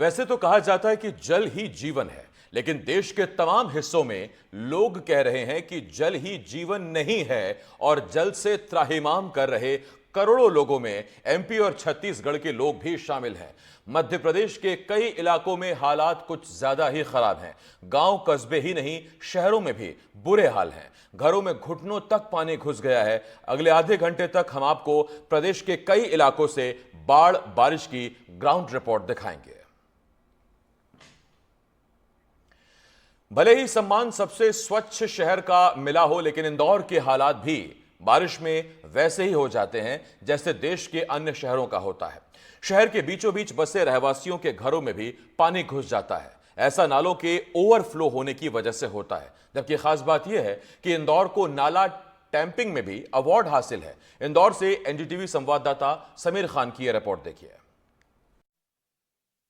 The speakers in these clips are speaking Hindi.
वैसे तो कहा जाता है कि जल ही जीवन है, लेकिन देश के तमाम हिस्सों में लोग कह रहे हैं कि जल ही जीवन नहीं है और जल से त्राहिमाम कर रहे करोड़ों लोगों में एमपी और छत्तीसगढ़ के लोग भी शामिल हैं। मध्य प्रदेश के कई इलाकों में हालात कुछ ज्यादा ही खराब हैं। गांव कस्बे ही नहीं, शहरों में भी बुरे हाल हैं। घरों में घुटनों तक पानी घुस गया है। अगले आधे घंटे तक हम आपको प्रदेश के कई इलाकों से बाढ़ बारिश की ग्राउंड रिपोर्ट दिखाएंगे। भले ही सम्मान सबसे स्वच्छ शहर का मिला हो, लेकिन इंदौर के हालात भी बारिश में वैसे ही हो जाते हैं जैसे देश के अन्य शहरों का होता है। शहर के बीचों बीच बसे रहवासियों के घरों में भी पानी घुस जाता है। ऐसा नालों के ओवरफ्लो होने की वजह से होता है। जबकि खास बात यह है कि इंदौर को नाला टैंपिंग में भी अवार्ड हासिल है। इंदौर से एनडीटीवी संवाददाता समीर खान की यह रिपोर्ट देखिए।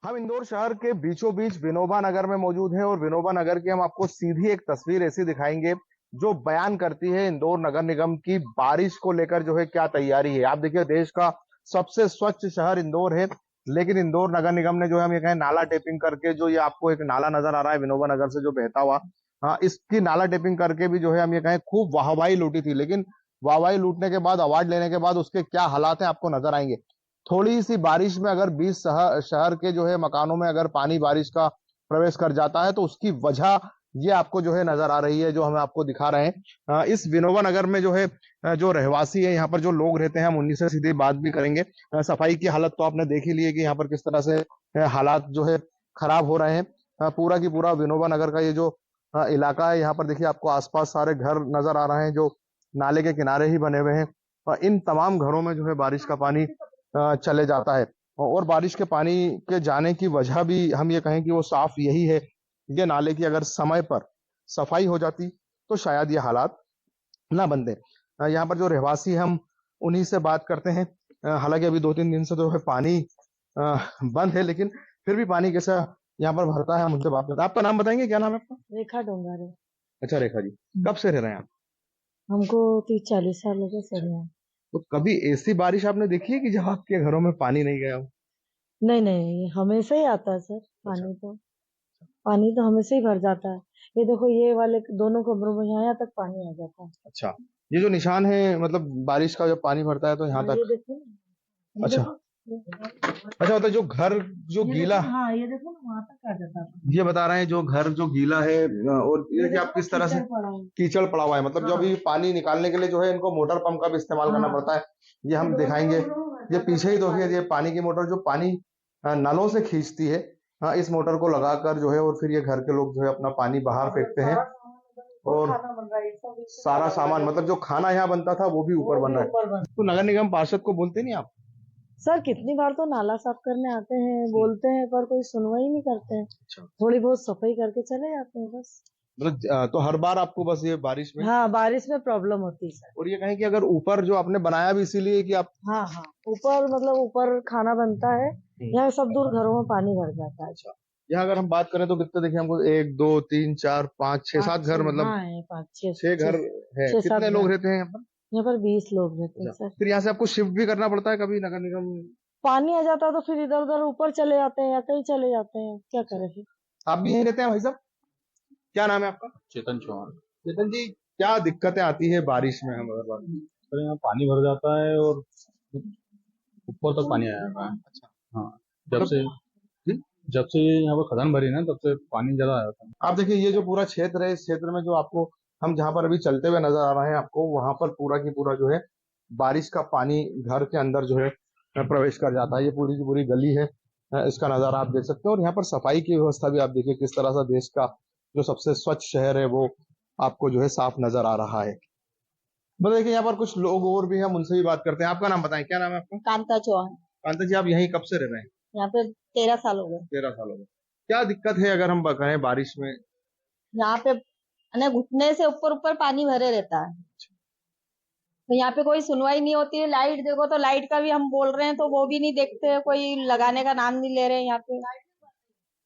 हम इंदौर शहर के बीचों बीच विनोबा नगर में मौजूद हैं और विनोबा नगर की हम आपको सीधी एक तस्वीर ऐसी दिखाएंगे जो बयान करती है इंदौर नगर निगम की बारिश को लेकर जो है क्या तैयारी है। आप देखिए, देश का सबसे स्वच्छ शहर इंदौर है, लेकिन इंदौर नगर निगम ने जो है हम ये कहें नाला टेपिंग करके, जो ये आपको एक नाला नजर आ रहा है विनोबा नगर से जो बहता हुआ, हाँ, इसकी नाला टेपिंग करके भी जो है हम ये कहें खूब वाहवाही लूटी थी। लेकिन वाहवाही लूटने के बाद, अवार्ड लेने के बाद उसके क्या हालात है आपको नजर आएंगे। थोड़ी सी बारिश में अगर 20 शहर के जो है मकानों में अगर पानी बारिश का प्रवेश कर जाता है तो उसकी वजह ये आपको जो है नजर आ रही है, जो हम आपको दिखा रहे हैं। इस विनोबा नगर में जो है जो रहवासी है, यहाँ पर जो लोग रहते हैं, हम उन्हीं से सीधी बात भी करेंगे। सफाई की हालत तो आपने देख ही ली है कि यहाँ पर किस तरह से हालात जो है खराब हो रहे हैं। पूरा की पूरा विनोबा नगर का ये जो इलाका है, यहाँ पर देखिए आपको आसपास सारे घर नजर आ रहे हैं जो नाले के किनारे ही बने हुए हैं। इन तमाम घरों में जो है बारिश का पानी चले जाता है और बारिश के पानी के जाने की वजह भी हम ये कहें कि वो साफ यही है। ये नाले की अगर समय पर सफाई हो जाती तो शायद ये हालात ना बनते। यहाँ पर जो रहवासी हम उन्हीं से बात करते हैं। हालांकि अभी 2-3 दिन से जो है पानी बंद है, लेकिन फिर भी पानी कैसा यहाँ पर भरता है, हम उनसे बात करते हैं। आपका नाम बताएंगे, क्या नाम है आपका? रेखा डोंगारे। अच्छा रेखा जी, कब से रह रहे हैं आप? हमको 30-40 साल हो गए सर यहाँ। तो कभी ऐसी बारिश आपने देखी है कि जहाँ आपके घरों में पानी नहीं गया हो? नहीं नहीं, हमेशा ही आता है सर पानी। तो पानी तो हमेशा ही भर जाता है। ये देखो, ये वाले दोनों कमरों में यहाँ तक पानी आ जाता है। अच्छा, ये जो निशान है, मतलब बारिश का जब पानी भरता है तो यहाँ ये तक? देखो ना, ये अच्छा देखो। अच्छा, मतलब जो घर जो ये गीला, देखो, हाँ ये देखो ना, वहां तक आ जाता है। ये बता रहे हैं जो घर जो गीला है, और ये कि आप किस तरह से कीचड़ पड़ा हुआ है, मतलब जो अभी पानी निकालने के लिए जो है इनको मोटर पंप का भी इस्तेमाल करना पड़ता है। ये हम दिखाएंगे। ये पीछे ही देखिए, ये पानी की मोटर जो पानी नलों से खींचती है। हाँ, इस मोटर को लगाकर जो है और फिर ये घर के लोग जो है अपना पानी बाहर फेंकते हैं और सारा सामान, मतलब जो खाना यहाँ बनता था वो भी ऊपर बन रहा है। तो नगर निगम पार्षद को बोलते नहीं आप? सर कितनी बार तो नाला साफ करने आते हैं, बोलते हैं, पर कोई सुनवाई नहीं करते हैं। अच्छा, थोड़ी बहुत सफाई करके चले जाते हैं बस। मतलब तो हर बार आपको बस ये बारिश में? हाँ, बारिश में प्रॉब्लम होती है सर। और ये कहें कि अगर ऊपर जो आपने बनाया भी इसीलिए कि आप? हाँ हाँ, ऊपर मतलब ऊपर खाना बनता है, यहाँ सब दूर घरों में पानी भर जाता है। अच्छा, यहाँ अगर हम बात करें तो कितने देखिए हमको, 1 2 3 4 5 6 7 घर, मतलब हाँ, 6 घर है। कितने लोग रहते हैं यहाँ पर? यहाँ पर 20 लोग रहते हैं अच्छा, सर। फिर यहाँ से आपको शिफ्ट भी करना पड़ता है कभी नगर निगम? पानी आ जाता है तो फिर इधर उधर ऊपर चले जाते हैं या कहीं चले जाते हैं, क्या करें फिर। आप भी यहीं रहते हैं भाई साहब? क्या नाम है आपका? चेतन चौहान। चेतन जी, क्या दिक्कतें आती है बारिश में? हम अगर बात करें। सर यहाँ पानी भर जाता है और ऊपर तक पानी आ जाता है। अच्छा, हाँ, जब से ये यहाँ पर खदान भरी ना, तब से पानी ज्यादा आ जाता है। आप देखिए, ये जो पूरा क्षेत्र है, इस क्षेत्र में जो आपको हम जहाँ पर अभी चलते हुए नजर आ रहे हैं, आपको वहां पर पूरा की पूरा जो है बारिश का पानी घर के अंदर जो है प्रवेश कर जाता है। ये पूरी की पूरी गली है, इसका नजारा आप देख सकते हैं। और यहाँ पर सफाई की व्यवस्था भी आप देखिए किस तरह से देश का जो सबसे स्वच्छ शहर है वो आपको जो है साफ नजर आ रहा है। मतलब देखिए, यहाँ पर कुछ लोग और भी हैं, हम उनसे भी बात करते हैं। आपका नाम बताएं, क्या नाम है आपका? कांता चौहान। कांता जी, आप यहीं कब से रह रहे हैं? यहाँ पे 13 साल हो गए। 13 साल हो गए। क्या दिक्कत है अगर हम कहें बारिश में? यहाँ पे घुटने से ऊपर ऊपर पानी भरे रहता है, तो यहाँ पे कोई सुनवाई नहीं होती है। लाइट देखो तो लाइट का भी हम बोल रहे हैं तो वो भी नहीं देखते, कोई लगाने का नाम नहीं ले रहे यहाँ पे।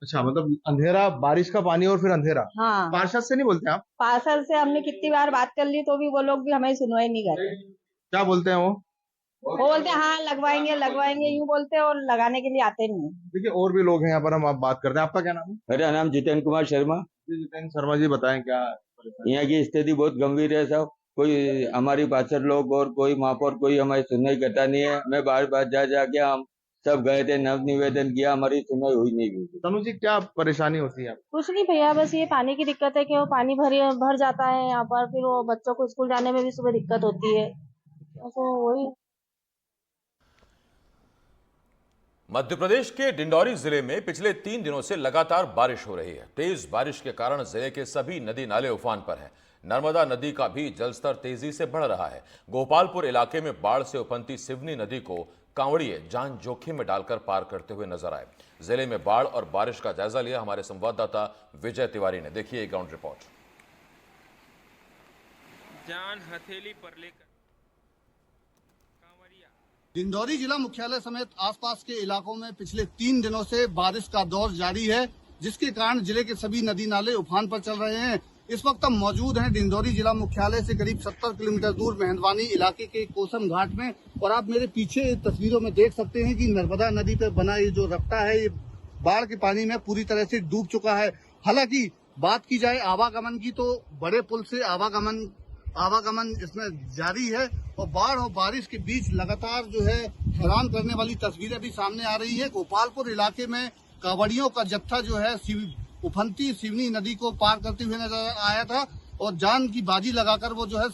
अच्छा, मतलब अंधेरा, बारिश का पानी और फिर अंधेरा। हाँ, पार्षद से नहीं बोलते आप? पार्षद से हमने कितनी बार बात कर ली तो भी वो लोग भी हमें सुनवाई नहीं कर रहे। क्या बोलते हैं वो? वो बोलते हैं हाँ लगवाएंगे लगवाएंगे यूं बोलते हैं और लगाने के लिए आते नहीं हैं। देखिए और भी लोग हैं यहाँ पर, हम आप बात करते हैं। आपका क्या नाम है? मेरा नाम जितेंद्र कुमार शर्मा। जी जितेंद्र शर्मा जी, बताएं क्या परेशानी? यहाँ की स्थिति बहुत गंभीर है साहब। कोई हमारी पार्षद लोग और कोई महापौर कोई हमारी सुनवाई करता नहीं है। मैं बार बार जा जाके हम सब गए थे, नव निवेदन किया, हमारी सुनवाई हुई नहीं हुई। तनु जी क्या परेशानी होती है आपको? कुछ नहीं भैया, बस ये पानी की दिक्कत है कि वो पानी भर जाता है यहाँ पर, फिर वो बच्चों को स्कूल जाने में भी सुबह दिक्कत होती है, तो वही। मध्य प्रदेश के डिंडौरी जिले में पिछले 3 दिनों से लगातार बारिश हो रही है। तेज बारिश के कारण जिले के सभी नदी नाले उफान पर हैं। नर्मदा नदी का भी जलस्तर तेजी से बढ़ रहा है। गोपालपुर इलाके में बाढ़ से उफनती सिवनी नदी को कांवड़िए जान जोखिम में डालकर पार करते हुए नजर आए। जिले में बाढ़ और बारिश का जायजा लिया हमारे संवाददाता विजय तिवारी ने। देखिए ग्राउंड रिपोर्ट। जान हथेली पर लेकर कांवरिया। डिंडौरी जिला मुख्यालय समेत आसपास के इलाकों में पिछले 3 दिनों से बारिश का दौर जारी है, जिसके कारण जिले के सभी नदी नाले उफान पर चल रहे हैं। इस वक्त हम मौजूद हैं डिंडौरी जिला मुख्यालय से करीब 70 किलोमीटर दूर मेहंदवानी इलाके के कोसम घाट में, और आप मेरे पीछे तस्वीरों में देख सकते हैं कि नर्मदा नदी पर बना ये जो रफ्ता है, ये बाढ़ के पानी में पूरी तरह से डूब चुका है। हालांकि बात की जाए आवागमन की तो बड़े पुल से आवागमन इसमें जारी है, और बाढ़ और बारिश के बीच लगातार जो है हैरान करने वाली तस्वीरें भी सामने आ रही है। गोपालपुर इलाके में कांवड़ियों का जत्था जो है उफनती सिवनी नदी को पार करते हुए नजर आया था, और जान की बाजी लगाकर वो जो है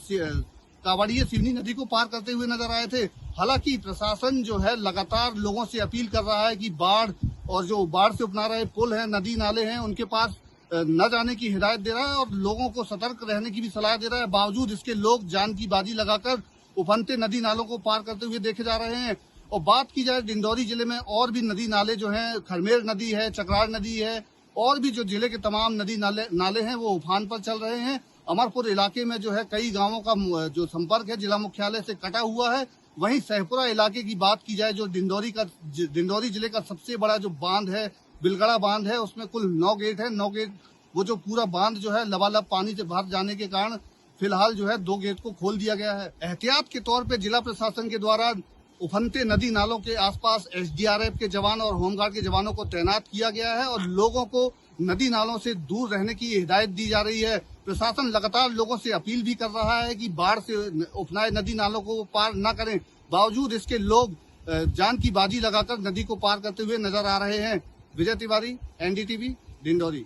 कांवड़िए सिवनी नदी को पार करते हुए नजर आए थे। हालांकि प्रशासन जो है लगातार लोगों से अपील कर रहा है कि बाढ़ और जो बाढ़ से उपना रहे पुल हैं, नदी नाले हैं, उनके पास न जाने की हिदायत दे रहा है और लोगों को सतर्क रहने की भी सलाह दे रहा है। बावजूद इसके लोग जान की बाजी लगाकर उफनते नदी नालों को पार करते हुए देखे जा रहे हैं। और बात की जाए डिंडौरी जिले में और भी नदी नाले जो हैं, खरमेर नदी है, चकरार नदी है, और भी जो जिले के तमाम नदी नाले हैं वो उफान पर चल रहे हैं। अमरपुर इलाके में जो है कई गांवों का जो संपर्क है जिला मुख्यालय से कटा हुआ है। वहीं सहपुरा इलाके की बात की जाए, जो डिंडौरी जिले का सबसे बड़ा जो बांध है, बिलगड़ा बांध है, उसमें कुल 9 गेट है। 9 गेट वो जो पूरा बांध जो है लबालब पानी से भर जाने के कारण फिलहाल जो है 2 गेट को खोल दिया गया है। एहतियात के तौर पे जिला प्रशासन के द्वारा उफनते नदी नालों के आसपास एसडीआरएफ के जवान और होमगार्ड के जवानों को तैनात किया गया है, और लोगों को नदी नालों से दूर रहने की हिदायत दी जा रही है। प्रशासन लगातार लोगों से अपील भी कर रहा है कि बाढ़ से उफनाए नदी नालों को पार न करें। बावजूद इसके लोग जान की बाजी लगाकर नदी को पार करते हुए नजर आ रहे हैं। विजय तिवारी, एनडीटीवी, डिंडौरी।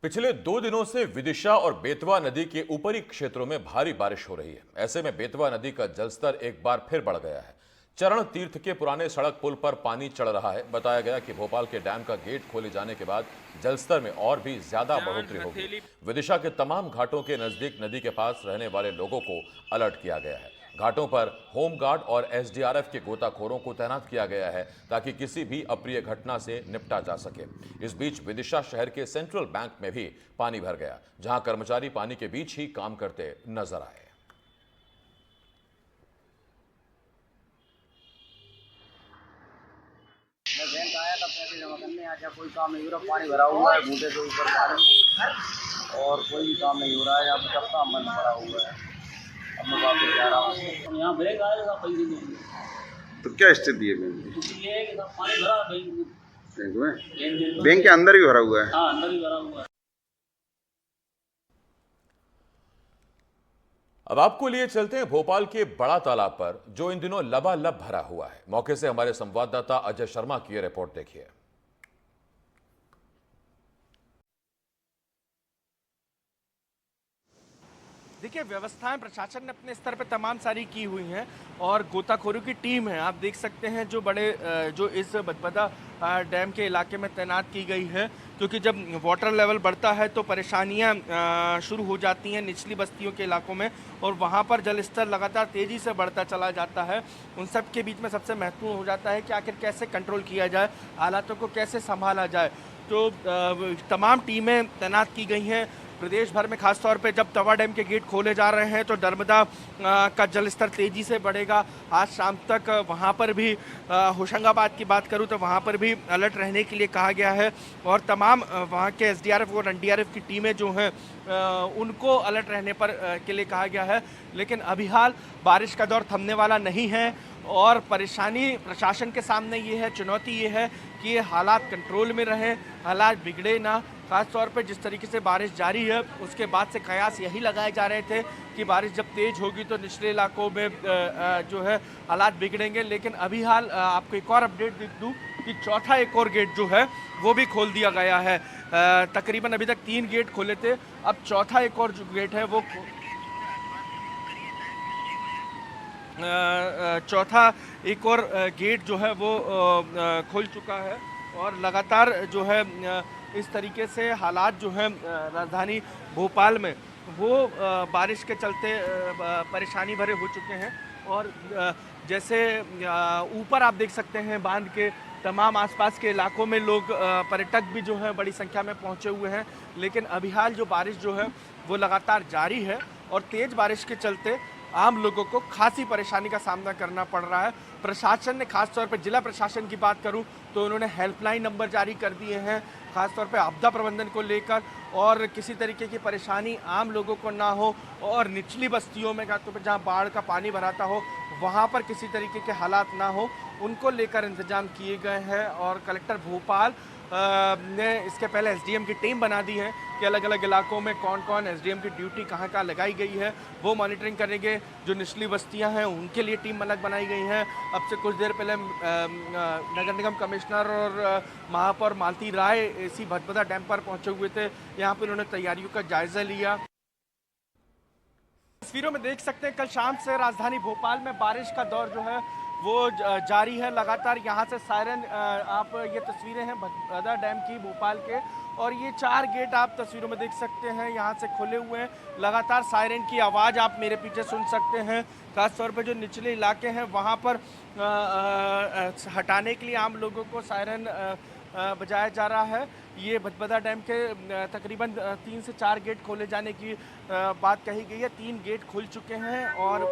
पिछले 2 दिनों से विदिशा और बेतवा नदी के ऊपरी क्षेत्रों में भारी बारिश हो रही है। ऐसे में बेतवा नदी का जलस्तर एक बार फिर बढ़ गया है। चरण तीर्थ के पुराने सड़क पुल पर पानी चढ़ रहा है। बताया गया कि भोपाल के डैम का गेट खोले जाने के बाद जलस्तर में और भी ज्यादा बढ़ोतरी होगी। विदिशा के तमाम घाटों के नजदीक नदी के पास रहने वाले लोगों को अलर्ट किया गया है। घाटों पर होमगार्ड और एसडीआरएफ के गोताखोरों को तैनात किया गया है ताकि किसी भी अप्रिय घटना से निपटा जा सके। इस बीच विदिशा शहर के सेंट्रल बैंक में भी पानी भर गया, जहां कर्मचारी पानी के बीच ही काम करते नजर आए। मैं बैंक आया था पैसे जमा करने, आजा कोई काम नहीं हो रहा, पानी भरा हुआ है घूटे से ऊपर पानी, और कोई भी काम नहीं हो रहा है। यहाँ पर सब काम बंद पड़ा हुआ है। अब मैं वापस जा रहा हूँ। यहाँ बैंक आया था, पैसे देंगे। तो क्या स्थिति है बैंक की? ये है कि सब पानी भरा बैंक में, बैंक के अंदर भी भरा हुआ है। हाँ, अंदर भी भरा हुआ है। अब आपको लिए चलते हैं भोपाल के बड़ा तालाब पर, जो इन दिनों लबालब भरा हुआ है। मौके से हमारे संवाददाता अजय शर्मा की रिपोर्ट देखिए। देखिए, व्यवस्थाएं प्रशासन ने अपने स्तर पर तमाम सारी की हुई हैं और गोताखोरों की टीम है, आप देख सकते हैं, जो इस बदबदा डैम के इलाके में तैनात की गई है, क्योंकि जब वाटर लेवल बढ़ता है तो परेशानियां शुरू हो जाती हैं निचली बस्तियों के इलाकों में, और वहां पर जल स्तर लगातार तेज़ी से बढ़ता चला जाता है। उन सब के बीच में सबसे महत्वपूर्ण हो जाता है कि आखिर कैसे कंट्रोल किया जाए, हालातों को कैसे संभाला जाए। तो तमाम टीमें तैनात की गई हैं। प्रदेश भर में खासतौर पे जब तवा डैम के गेट खोले जा रहे हैं तो नर्मदा का जलस्तर तेजी से बढ़ेगा। आज शाम तक वहाँ पर भी होशंगाबाद की बात करूँ तो वहाँ पर भी अलर्ट रहने के लिए कहा गया है और तमाम वहाँ के एसडीआरएफ और एनडीआरएफ की टीमें जो हैं उनको अलर्ट रहने पर के लिए कहा गया है। लेकिन अभी हाल बारिश का दौर थमने वाला नहीं है और परेशानी प्रशासन के सामने ये है, चुनौती ये है कि ये हालात कंट्रोल में रहें, हालात बिगड़े ना। खास तौर पे जिस तरीके से बारिश जारी है उसके बाद से कयास यही लगाए जा रहे थे कि बारिश जब तेज़ होगी तो निचले इलाकों में जो है हालात बिगड़ेंगे। लेकिन अभी हाल आपको एक और अपडेट दे दूँ कि चौथा एक और गेट जो है वो भी खोल दिया गया है। तकरीबन अभी तक 3 गेट खोले थे, अब चौथा एक और जो गेट है वो चौथा एक और गेट जो है वो खुल चुका है और लगातार जो है इस तरीके से हालात जो हैं राजधानी भोपाल में वो बारिश के चलते परेशानी भरे हो चुके हैं। और जैसे ऊपर आप देख सकते हैं बांध के तमाम आसपास के इलाकों में लोग पर्यटक भी जो हैं बड़ी संख्या में पहुंचे हुए हैं। लेकिन अभी हाल जो बारिश जो है वो लगातार जारी है और तेज़ बारिश के चलते आम लोगों को खासी परेशानी का सामना करना पड़ रहा है। प्रशासन ने खासतौर पर जिला प्रशासन की बात करूं तो उन्होंने हेल्पलाइन नंबर जारी कर दिए हैं खासतौर पर आपदा प्रबंधन को लेकर और किसी तरीके की परेशानी आम लोगों को ना हो और निचली बस्तियों में खासतौर पर जहां बाढ़ का पानी भराता हो वहां पर किसी तरीके के हालात ना हो, उनको लेकर इंतजाम किए गए हैं। और कलेक्टर भोपाल ने इसके पहले एसडीएम की टीम बना दी है कि अलग अलग इलाकों में कौन कौन एसडीएम की ड्यूटी कहाँ कहाँ लगाई गई है वो मॉनिटरिंग करेंगे। जो निचली बस्तियां हैं उनके लिए टीम अलग बनाई गई है। अब से कुछ देर पहले नगर निगम कमिश्नर और महापौर मालती राय इसी भदभदा डैम पर पहुंचे हुए थे, यहाँ पर उन्होंने तैयारियों का जायजा लिया। तस्वीरों में देख सकते हैं कल शाम से राजधानी भोपाल में बारिश का दौर जो है वो जारी है। लगातार यहाँ से सायरन आप ये तस्वीरें हैं भदभदा डैम की भोपाल के और ये 4 गेट आप तस्वीरों में देख सकते हैं यहाँ से खुले हुए हैं। लगातार सायरन की आवाज़ आप मेरे पीछे सुन सकते हैं। खासतौर पर जो निचले इलाके हैं वहाँ पर हटाने के लिए आम लोगों को सायरन बजाया जा रहा है। ये भदभदा डैम के तकरीबन 3 से 4 गेट खोले जाने की बात कही गई है। 3 गेट खुल चुके हैं और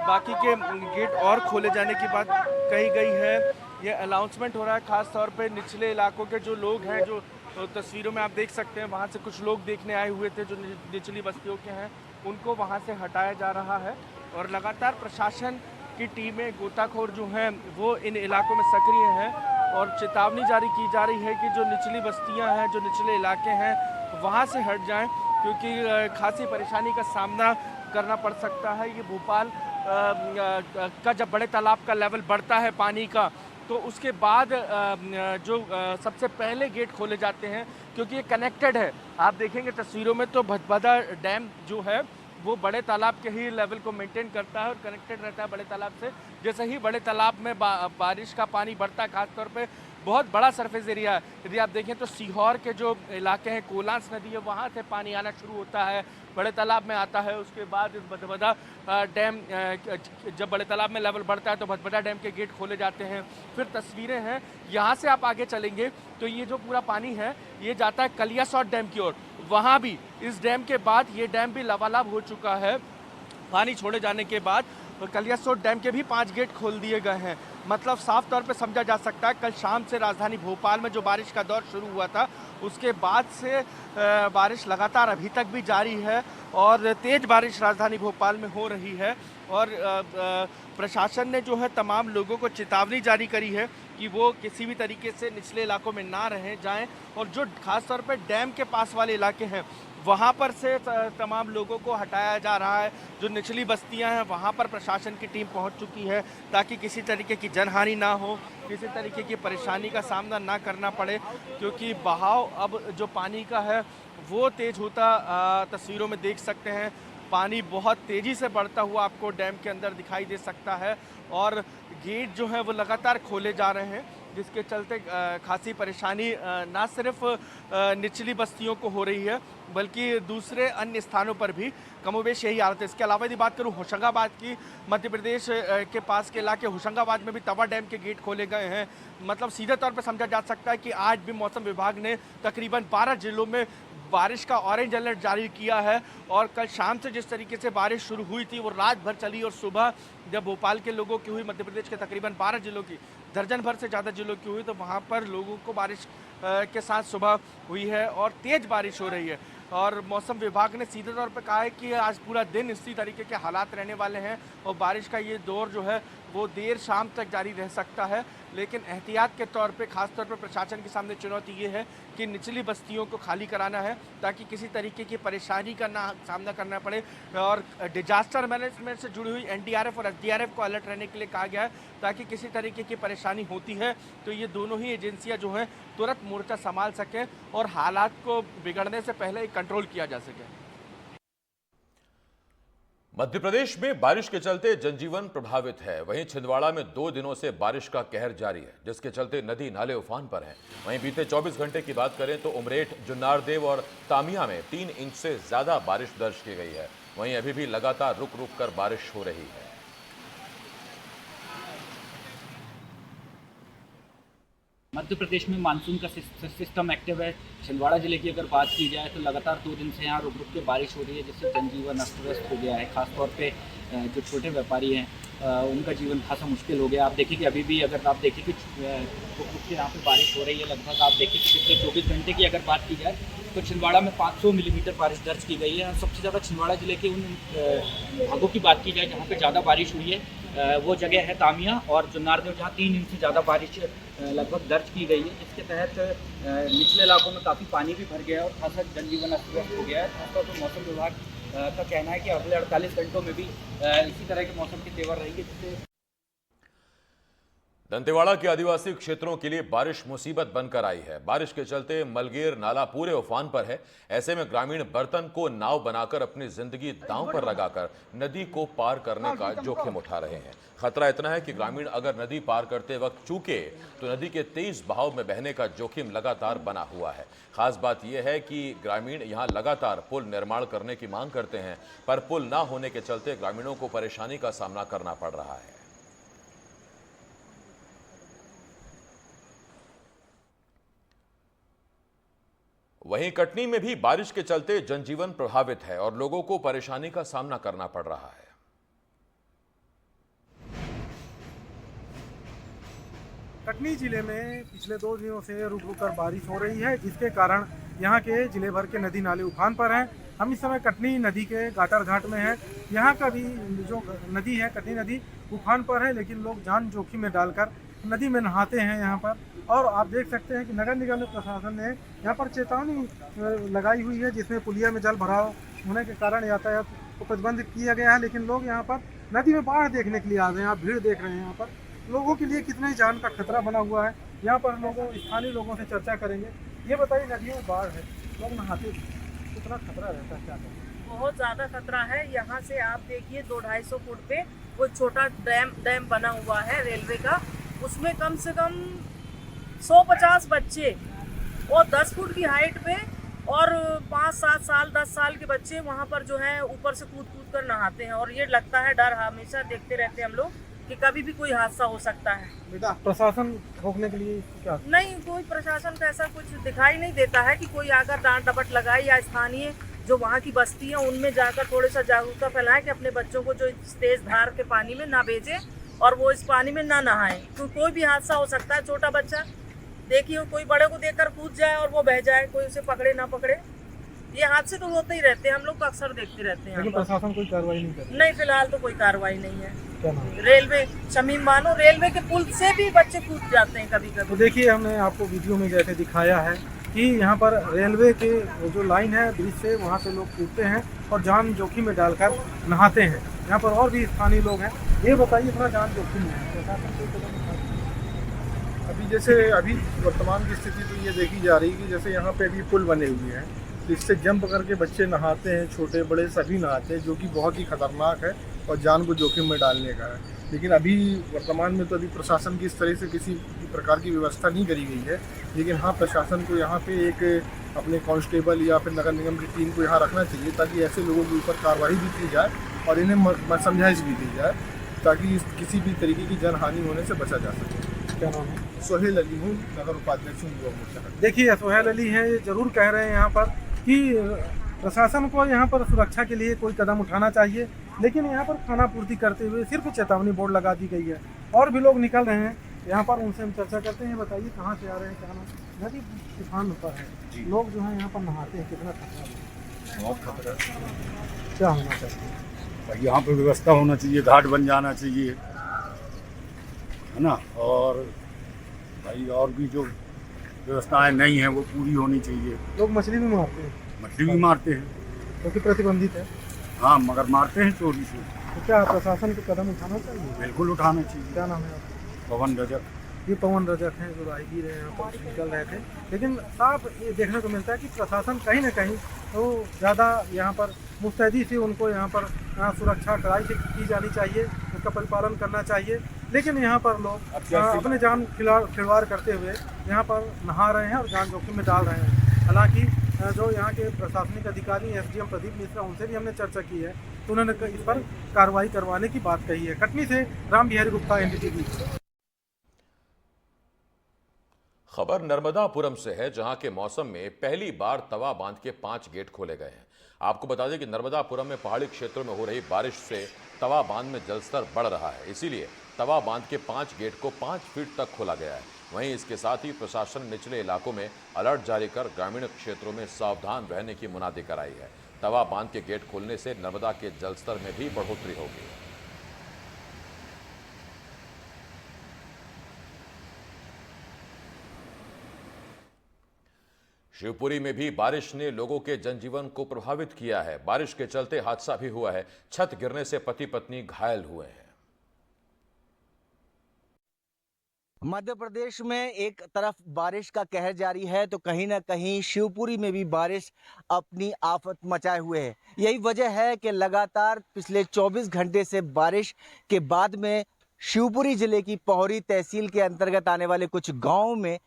बाकी के गेट और खोले जाने की बात कही गई है। ये अनाउंसमेंट हो रहा है खास तौर पे निचले इलाकों के जो लोग हैं, जो तस्वीरों में आप देख सकते हैं वहाँ से कुछ लोग देखने आए हुए थे जो निचली बस्तियों के हैं, उनको वहाँ से हटाया जा रहा है। और लगातार प्रशासन की टीमें गोताखोर जो हैं वो इन इलाकों में सक्रिय हैं और चेतावनी जारी की जा रही है कि जो निचली बस्तियां हैं, जो निचले इलाके हैं वहां से हट जाएं क्योंकि खासी परेशानी का सामना करना पड़ सकता है। ये भोपाल का जब बड़े तालाब का लेवल बढ़ता है पानी का तो उसके बाद जो सबसे पहले गेट खोले जाते हैं क्योंकि ये कनेक्टेड है। आप देखेंगे तस्वीरों में तो भदभदा डैम जो है वो बड़े तालाब के ही लेवल को मेंटेन करता है और कनेक्टेड रहता है बड़े तालाब से। जैसे ही बड़े तालाब में बारिश का पानी बढ़ता है, खासतौर पे बहुत बड़ा सरफेस एरिया है, यदि आप देखें तो सीहोर के जो इलाके हैं, कोलांस नदी है, वहाँ से पानी आना शुरू होता है, बड़े तालाब में आता है। उसके बाद इस भदभदा डैम जब बड़े तालाब में लेवल बढ़ता है तो भदभदा डैम के गेट खोले जाते हैं। फिर तस्वीरें हैं, यहाँ से आप आगे चलेंगे तो ये जो पूरा पानी है ये जाता है कलियासोत डैम की ओर। वहाँ भी इस डैम के बाद ये डैम भी लबालब हो चुका है। पानी छोड़े जाने के बाद कलियासोत डैम के भी 5 गेट खोल दिए गए हैं। मतलब साफ तौर पे समझा जा सकता है कल शाम से राजधानी भोपाल में जो बारिश का दौर शुरू हुआ था उसके बाद से बारिश लगातार अभी तक भी जारी है और तेज़ बारिश राजधानी भोपाल में हो रही है। और प्रशासन ने जो है तमाम लोगों को चेतावनी जारी करी है कि वो किसी भी तरीके से निचले इलाकों में ना रह जाएं और जो खासतौर पर डैम के पास वाले इलाके हैं वहाँ पर से तमाम लोगों को हटाया जा रहा है। जो निचली बस्तियाँ हैं वहाँ पर प्रशासन की टीम पहुँच चुकी है ताकि किसी तरीके की जनहानि ना हो, किसी तरीके की परेशानी का सामना ना करना पड़े क्योंकि बहाव अब जो पानी का है वो तेज़ होता तस्वीरों में देख सकते हैं। पानी बहुत तेज़ी से बढ़ता हुआ आपको डैम के अंदर दिखाई दे सकता है और गेट जो है वो लगातार खोले जा रहे हैं जिसके चलते खासी परेशानी ना सिर्फ निचली बस्तियों को हो रही है बल्कि दूसरे अन्य स्थानों पर भी कमोबेश यही हालत है। इसके अलावा यदि बात करूं होशंगाबाद की, मध्य प्रदेश के पास के इलाके होशंगाबाद में भी तवा डैम के गेट खोले गए हैं। मतलब सीधे तौर पर समझा जा सकता है कि आज भी मौसम विभाग ने तकरीबन 12 जिलों में बारिश का ऑरेंज अलर्ट जारी किया है। और कल शाम से जिस तरीके से बारिश शुरू हुई थी वो रात भर चली, और सुबह जब भोपाल के लोगों की हुई, मध्य प्रदेश के तकरीबन 12 जिलों की, दर्जन भर से ज़्यादा जिलों की हुई, तो वहाँ पर लोगों को बारिश के साथ सुबह हुई है और तेज़ बारिश हो रही है। और मौसम विभाग ने सीधे तौर पर कहा है कि आज पूरा दिन इसी तरीके के हालात रहने वाले हैं और बारिश का ये दौर जो है वो देर शाम तक जारी रह सकता है। लेकिन एहतियात के तौर पे खास तौर पे प्रशासन के सामने चुनौती ये है कि निचली बस्तियों को खाली कराना है ताकि किसी तरीके की परेशानी का सामना करना पड़े। और डिजास्टर मैनेजमेंट से जुड़ी हुई एनडीआरएफ और एसडीआरएफ को अलर्ट रहने के लिए कहा गया है ताकि किसी तरीके की परेशानी होती है तो ये दोनों ही एजेंसियां जो हैं तुरंत मोर्चा संभाल सकें और हालात को बिगड़ने से पहले कंट्रोल किया जा सके। मध्य प्रदेश में बारिश के चलते जनजीवन प्रभावित है। वहीं छिंदवाड़ा में 2 दिनों से बारिश का कहर जारी है, जिसके चलते नदी नाले उफान पर हैं। वहीं बीते 24 घंटे की बात करें तो उमरेठ, जुन्नारदेव और तामिया में 3 इंच से ज्यादा बारिश दर्ज की गई है। वहीं अभी भी लगातार रुक रुक कर बारिश हो रही है। मध्य प्रदेश में मानसून का सिस्टम एक्टिव है। छिंदवाड़ा जिले की अगर बात की जाए तो लगातार 2 दिन से यहाँ रुक रुक के बारिश हो रही है, जिससे जनजीवन अस्त व्यस्त हो गया है। खासतौर पे जो छोटे व्यापारी हैं उनका जीवन खासा मुश्किल हो गया। आप देखिए कि अभी भी अगर आप देखिए कि रुक रुक के यहाँ पे बारिश हो रही है। लगभग आप देखिए कि पिछले 24 घंटे की अगर बात की जाए तो छिंदवाड़ा में 500 मिलीमीटर बारिश दर्ज की गई है। सबसे ज़्यादा छिंदवाड़ा जिले के उन भागों की बात की जाए जहाँ पे ज़्यादा बारिश हुई है वो जगह है तामिया और जुन्नारदेव, जहाँ 3 इंच से ज़्यादा बारिश लगभग दर्ज की गई है, जिसके तहत निचले इलाकों में काफ़ी पानी भी भर गया है और खासा जनजीवन अस्त व्यस्त हो गया है। खासतौर पर मौसम विभाग का कहना है कि अगले 48 घंटों में भी इसी तरह के मौसम के तेवर रहेंगे, जिससे दंतेवाड़ा के आदिवासी क्षेत्रों के लिए बारिश मुसीबत बनकर आई है। बारिश के चलते मलगेर नाला पूरे उफान पर है। ऐसे में ग्रामीण बर्तन को नाव बनाकर अपनी जिंदगी दांव पर लगाकर नदी को पार करने का जोखिम उठा रहे हैं। खतरा इतना है कि ग्रामीण अगर नदी पार करते वक्त चूके तो नदी के तेज बहाव में बहने का जोखिम लगातार बना हुआ है। खास बात यह है कि ग्रामीण यहां लगातार पुल निर्माण करने की मांग करते हैं, पर पुल ना होने के चलते ग्रामीणों को परेशानी का सामना करना पड़ रहा है। वहीं कटनी में भी बारिश के चलते जनजीवन प्रभावित है और लोगों को परेशानी का सामना करना पड़ रहा है। कटनी जिले में पिछले 2 दिनों से रुक रुक कर बारिश हो रही है, जिसके कारण यहाँ के जिले भर के नदी नाले उफान पर हैं। हम इस समय कटनी नदी के गाटर घाट में हैं। यहाँ का भी जो नदी है, कटनी नदी उफान पर है, लेकिन लोग जान जोखिम में डालकर नदी में नहाते हैं यहाँ पर। और आप देख सकते हैं कि नगर निगम प्रशासन ने यहाँ पर चेतावनी लगाई हुई है, जिसमें पुलिया में जल भराव होने के कारण यातायात को प्रतिबंध किया गया है। लेकिन लोग यहाँ पर नदी में बाढ़ देखने के लिए आ गए हैं। आप भीड़ देख रहे हैं यहाँ पर, लोगों के लिए कितने जान का खतरा बना हुआ है। यहाँ पर स्थानीय लोगों से चर्चा करेंगे। ये बताइए, नदियों में बाढ़ है, लोग नहाते कितना खतरा रहता है? क्या कहते? बहुत ज़्यादा खतरा है। यहाँ से आप देखिए 200-250 फुट पे वो छोटा डैम बना हुआ है रेलवे का, उसमें कम से कम 150 बच्चे और 10 फुट की हाइट पे और 5-7 साल 10 साल के बच्चे वहाँ पर जो है ऊपर से कूद कर नहाते हैं। और ये लगता है डर, हमेशा देखते रहते हैं हम लोग कि कभी भी कोई हादसा हो सकता है। बेटा, प्रशासन रोकने के लिए क्या? नहीं, कोई प्रशासन का ऐसा कुछ दिखाई नहीं देता है कि कोई आकर डांट डपट लगाए या स्थानीय जो वहाँ की बस्ती है उनमें जाकर थोड़ा सा जागरूकता फैलाएं कि अपने बच्चों को जो इस तेज धार के पानी में ना भेजें और वो इस पानी में ना नहाएं, क्योंकि कोई भी हादसा हो सकता है। छोटा बच्चा देखिए, कोई बड़े को देखकर कूद जाए और वो बह जाए, कोई उसे पकड़े ना पकड़े, ये हादसे तो होते ही रहते हैं। हम लोग तो अक्सर देखते रहते हैं। लेकिन प्रशासन कोई कार्रवाई नहीं कर रहा? नहीं, फिलहाल तो कोई कार्रवाई नहीं है। रेलवे शमीम बानो, रेलवे के पुल से भी बच्चे कूद जाते हैं कभी कभी। तो देखिए, हमने आपको वीडियो में जैसे दिखाया है कि यहाँ पर रेलवे के जो लाइन है ब्रिज से, वहाँ से लोग कूदते हैं और जान जोखिम में डालकर नहाते हैं। यहाँ पर और भी स्थानीय लोग हैं। ये बताइए, इतना जान जोखिम है? अभी वर्तमान की स्थिति तो ये देखी जा रही है कि जैसे यहाँ पे अभी पुल बने हुए हैं, इससे जंप करके बच्चे नहाते हैं, छोटे बड़े सभी नहाते हैं, जो कि बहुत ही खतरनाक है और जान को जोखिम में डालने का है। लेकिन अभी वर्तमान में तो अभी प्रशासन की इस तरह से किसी प्रकार की व्यवस्था नहीं करी गई है। लेकिन हाँ, प्रशासन को यहाँ पे एक अपने कांस्टेबल या फिर नगर निगम की टीम को यहाँ रखना चाहिए, ताकि ऐसे लोगों के ऊपर कार्रवाई भी की जाए और इन्हें समझाइश भी दी जाए, ताकि किसी भी तरीके की जनहानि होने से बचा जा सके। क्या नाम है? सोहेल अली हूँ, नगर उपाध्यक्ष युवा मोर्चा। देखिए, सोहेल अली हैं, ये जरूर कह रहे हैं यहाँ पर कि प्रशासन को यहाँ पर सुरक्षा के लिए कोई कदम उठाना चाहिए, लेकिन यहाँ पर खाना पूर्ति करते हुए सिर्फ चेतावनी बोर्ड लगा दी गई है और भी लोग निकल रहे हैं यहाँ पर। उनसे हम चर्चा करते हैं। बताइए कहाँ से आ रहे हैं, क्या नाम? नदी तूफान पर है, लोग जो है यहाँ पर नहाते हैं, कितना खतरा है? बहुत खतरा है। क्या होना चाहिए? यहाँ पर व्यवस्था होना चाहिए, घाट बन जाना चाहिए, है ना। और भाई और भी जो व्यवस्थाएं नहीं हैं वो पूरी होनी चाहिए। लोग मछली भी मारते हैं। मछली भी मारते हैं, क्योंकि प्रतिबंधित है। हाँ, मगर मारते हैं चोरी से। तो क्या प्रशासन को कदम उठाना चाहिए? बिल्कुल उठाना चाहिए। क्या नाम है आपका? पवन रजक। ये पवन रजक हैं जो राहगीर हैं, यहाँ पर निकल रहे थे। लेकिन साफ ये देखने को मिलता है कि प्रशासन कहीं ना कहीं तो ज़्यादा यहाँ पर मुस्तैदी से उनको यहाँ पर सुरक्षा कड़ाई से की जानी चाहिए, उसका परिपालन करना चाहिए। लेकिन यहाँ पर लोग अपने जान खिलवाड़ करते हुए यहाँ पर नहा रहे हैं और जान जोखिम में डाल रहे हैं। हालांकि जो यहाँ के प्रशासनिक अधिकारी एसडीएम प्रदीप मिश्रा, उनसे भी हमने चर्चा की है, तो उन्होंने इस पर कार्रवाई करवाने की बात कही है। कटनी से राम बिहारी गुप्ता, एनडीटीवी। खबर नर्मदापुरम से है, जहां के मौसम में पहली बार तवा बांध के 5 गेट खोले गए हैं। आपको बता दें कि नर्मदापुरम में पहाड़ी क्षेत्रों में हो रही बारिश से तवा बांध में जलस्तर बढ़ रहा है, इसीलिए तवा बांध के 5 गेट को 5 फीट तक खोला गया है। वहीं इसके साथ ही प्रशासन निचले इलाकों में अलर्ट जारी कर ग्रामीण क्षेत्रों में सावधान रहने की मुनादी कराई है। तवा बांध के गेट खोलने से नर्मदा के जलस्तर में भी बढ़ोतरी होगी। शिवपुरी में भी बारिश ने लोगों के जनजीवन को प्रभावित किया है। बारिश के चलते हादसा भी हुआ है, छत गिरने से पति पत्नी घायल हुए हैं। मध्य प्रदेश में एक तरफ बारिश का कहर जारी है तो कहीं ना कहीं शिवपुरी में भी बारिश अपनी आफत मचाए हुए है। यही वजह है कि लगातार पिछले 24 घंटे से बारिश के बाद में शिवपुरी जिले की पोहरी तहसील के अंतर्गत आने वाले कुछ गांवों में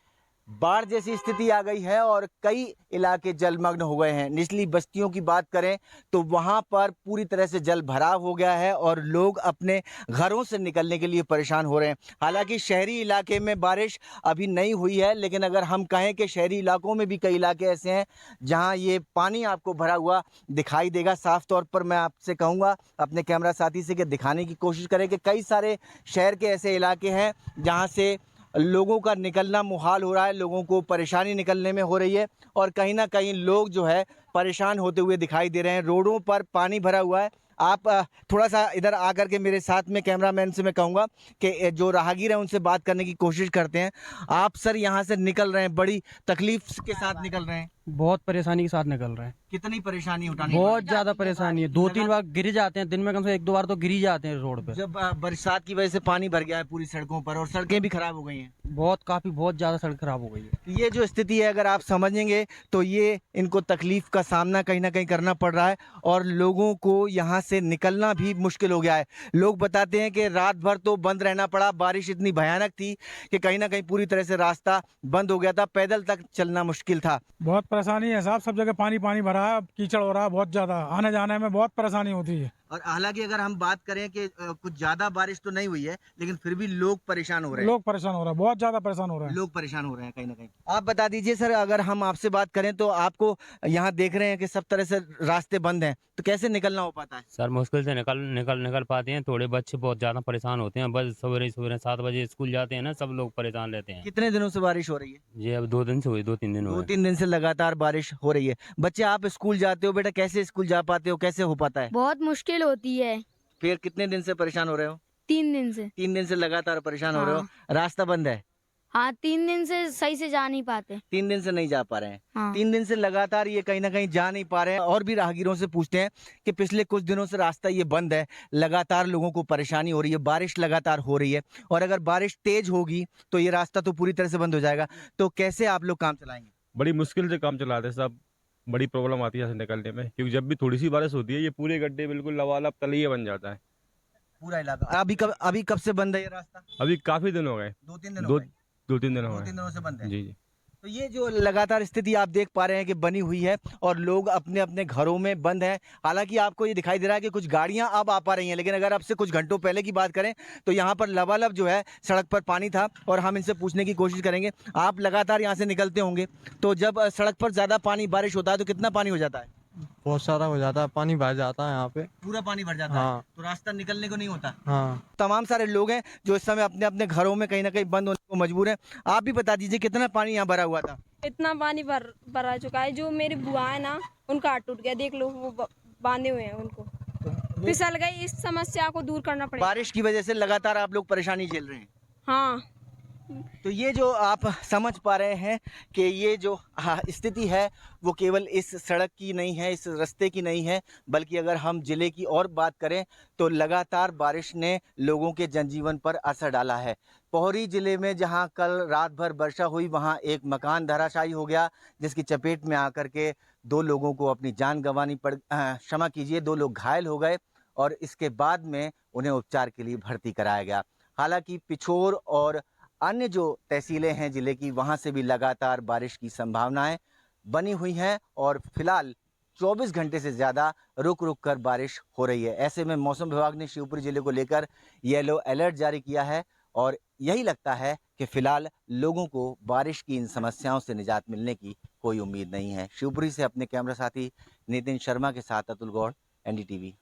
बाढ़ जैसी स्थिति आ गई है और कई इलाके जलमग्न हो गए हैं। निचली बस्तियों की बात करें तो वहां पर पूरी तरह से जल भराव हो गया है और लोग अपने घरों से निकलने के लिए परेशान हो रहे हैं। हालांकि शहरी इलाके में बारिश अभी नहीं हुई है, लेकिन अगर हम कहें कि शहरी इलाकों में भी कई इलाके ऐसे हैं जहां ये पानी आपको भरा हुआ दिखाई देगा। साफ तौर पर मैं आपसे कहूँगा अपने कैमरा साथी से कि दिखाने की कोशिश करें कि कई सारे शहर के ऐसे इलाके हैं जहाँ से लोगों का निकलना मुहाल हो रहा है, लोगों को परेशानी निकलने में हो रही है और कहीं ना कहीं लोग जो है परेशान होते हुए दिखाई दे रहे हैं। रोडों पर पानी भरा हुआ है। आप थोड़ा सा इधर आकर के मेरे साथ में कैमरामैन से मैं कहूँगा कि जो राहगीर हैं उनसे बात करने की कोशिश करते हैं। आप सर यहाँ से निकल रहे हैं, बड़ी तकलीफ के साथ निकल रहे हैं। बहुत परेशानी के साथ निकल रहे हैं। कितनी परेशानी उठानी? बहुत ज्यादा परेशानी है। 2-3 बार गिर जाते हैं, दिन में कम से 1-2 बार तो गिर ही जाते हैं रोड पे। जब बरसात की वजह से पानी भर गया है पूरी सड़कों पर और सड़कें भी खराब हो गई हैं। बहुत ज्यादा सड़क खराब हो गई है। ये जो स्थिति है अगर आप समझेंगे तो ये इनको तकलीफ का सामना कहीं ना कहीं करना पड़ रहा है और लोगों को यहाँ से निकलना भी मुश्किल हो गया है। लोग बताते हैं कि रात भर तो बंद रहना पड़ा, बारिश इतनी भयानक थी कि कहीं ना कहीं पूरी तरह से रास्ता बंद हो गया था, पैदल तक चलना मुश्किल था। बहुत परेशानी है साहब, सब जगह पानी भरा है, कीचड़ हो रहा है बहुत ज्यादा, आने जाने में बहुत परेशानी होती है। और हालांकि अगर हम बात करें कि कुछ ज्यादा बारिश तो नहीं हुई है, लेकिन फिर भी लोग परेशान हो रहे हैं। लोग परेशान हो रहे हैं, बहुत ज्यादा परेशान हो रहे हैं। लोग परेशान हो रहे हैं कहीं ना कहीं। आप बता दीजिए सर, अगर हम आपसे बात करें तो आपको यहाँ देख रहे हैं कि सब तरह से रास्ते बंद हैं, तो कैसे निकलना हो पाता है? सर मुश्किल से निकल पाते हैं। थोड़े बच्चे बहुत ज्यादा परेशान होते हैं। बस सवेरे 7 बजे स्कूल जाते हैं ना, सब लोग परेशान रहते हैं। कितने दिनों से बारिश हो रही है? ये अब 2 दिन से हुई, 2-3 दिन हुए। 2-3 दिन से लगातार बारिश हो रही है। बच्चे आप स्कूल जाते हो, बेटा कैसे स्कूल जा पाते हो, कैसे हो पाता है? बहुत मुश्किल होती है। फिर कितने दिन से परेशान हो रहे हो? 3 दिन से। 3 दिन से लगातार परेशान हो रहे हो। रास्ता बंद है? हाँ, 3 दिन से सही से जा नहीं पाते। 3 दिन से नहीं जा पा रहे हैं। हाँ। 3 दिन से लगातार ये कहीं ना कहीं जा नहीं पा रहे हैं। और भी राहगीरों से पूछते हैं कि पिछले कुछ दिनों से रास्ता ये बंद है, लगातार लोगों को परेशानी हो रही है, बारिश लगातार हो रही है और अगर बारिश तेज होगी तो ये रास्ता तो पूरी तरह से बंद हो जाएगा। तो कैसे आप लोग काम चलाएंगे? बड़ी मुश्किल से काम चलाते हैं सब, बड़ी प्रॉब्लम आती है यहाँ से निकलने में, क्योंकि जब भी थोड़ी सी बारिश होती है ये पूरे गड्ढे बिल्कुल लबालब तलैया बन जाता है पूरा इलाका। अभी कब से बंद है ये रास्ता? अभी काफी दिन हो गए, 2-3 दिन हो गए। 2-3 दिन हो गए। 2-3 दिनों से बंद है। जी। तो ये जो लगातार स्थिति आप देख पा रहे हैं कि बनी हुई है और लोग अपने अपने घरों में बंद हैं। हालांकि आपको ये दिखाई दे रहा है कि कुछ गाड़ियां अब आ पा रही हैं, लेकिन अगर आपसे कुछ घंटों पहले की बात करें तो यहाँ पर लबालब जो है सड़क पर पानी था। और हम इनसे पूछने की कोशिश करेंगे, आप लगातार यहाँ से निकलते होंगे, तो जब सड़क पर ज़्यादा पानी बारिश होता है तो कितना पानी हो जाता है? बहुत सारा हो जाता है, पानी भर जाता है यहाँ पे, पूरा पानी भर जाता हाँ। है, तो रास्ता निकलने को नहीं होता। हाँ। तमाम सारे लोग हैं जो इस समय अपने अपने घरों में कहीं ना कहीं बंद होने को मजबूर हैं। आप भी बता दीजिए कितना पानी यहाँ भरा हुआ था? इतना पानी भरा चुका है, जो मेरी बुआ है ना उनका हाथ टूट गया, देख लो वो बांधे हुए हैं, उनको फिसल गई। इस समस्या को दूर करना पड़ेगा। बारिश की वजह से लगातार आप लोग परेशानी झेल रहे हैं। हाँ, तो ये जो आप समझ पा रहे हैं कि ये जो स्थिति है वो केवल इस सड़क की नहीं है, इस रास्ते की नहीं है, बल्कि अगर हम ज़िले की और बात करें तो लगातार बारिश ने लोगों के जनजीवन पर असर डाला है। पोहरी ज़िले में जहां कल रात भर वर्षा हुई, वहां एक मकान धराशायी हो गया, जिसकी चपेट में आकर के 2 लोगों को अपनी जान गंवानी पड़ क्षमा कीजिए 2 लोग घायल हो गए और इसके बाद में उन्हें उपचार के लिए भर्ती कराया गया। हालांकि पिछोर और अन्य जो तहसीलें हैं ज़िले की, वहां से भी लगातार बारिश की संभावनाएं बनी हुई हैं और फिलहाल 24 घंटे से ज़्यादा रुक रुक कर बारिश हो रही है। ऐसे में मौसम विभाग ने शिवपुरी ज़िले को लेकर येलो अलर्ट जारी किया है और यही लगता है कि फिलहाल लोगों को बारिश की इन समस्याओं से निजात मिलने की कोई उम्मीद नहीं है। शिवपुरी से अपने कैमरा साथी नितिन शर्मा के साथ अतुल गौड़, NDTV।